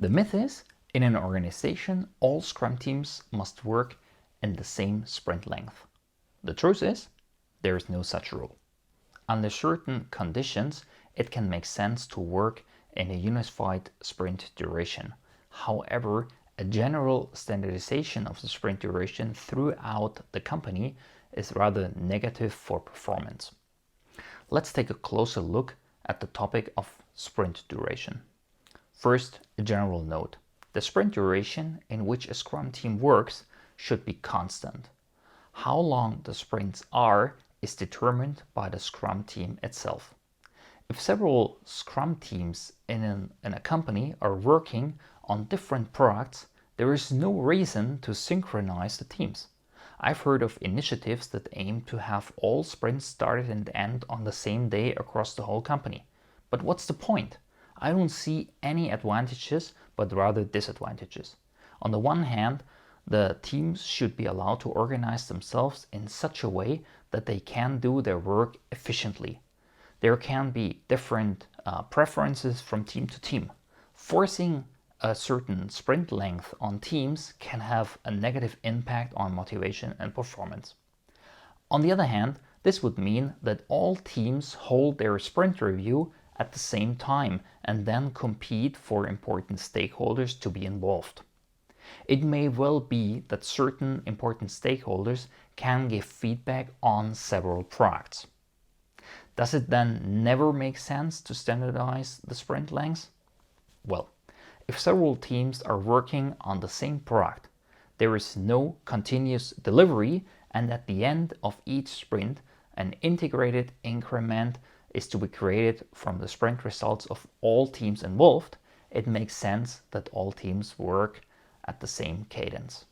The myth is, in an organization, all Scrum teams must work in the same sprint length. The truth is, there is no such rule. Under certain conditions, it can make sense to work in a unified sprint duration. However, a general standardization of the sprint duration throughout the company is rather negative for performance. Let's take a closer look at the topic of sprint duration. First, a general note. The sprint duration in which a Scrum team works should be constant. How long the sprints are is determined by the Scrum team itself. If several Scrum teams in a company are working on different products, there is no reason to synchronize the teams. I've heard of initiatives that aim to have all sprints started and end on the same day across the whole company. But what's the point? I don't see any advantages, but rather disadvantages. On the one hand, the teams should be allowed to organize themselves in such a way that they can do their work efficiently. There can be different preferences from team to team. Forcing a certain sprint length on teams can have a negative impact on motivation and performance. On the other hand, this would mean that all teams hold their sprint review at the same time and then compete for important stakeholders to be involved. It may well be that certain important stakeholders can give feedback on several products. Does it then never make sense to standardize the sprint lengths? Well, if several teams are working on the same product, there is no continuous delivery, and at the end of each sprint, an integrated increment is to be created from the sprint results of all teams involved. It makes sense that all teams work at the same cadence.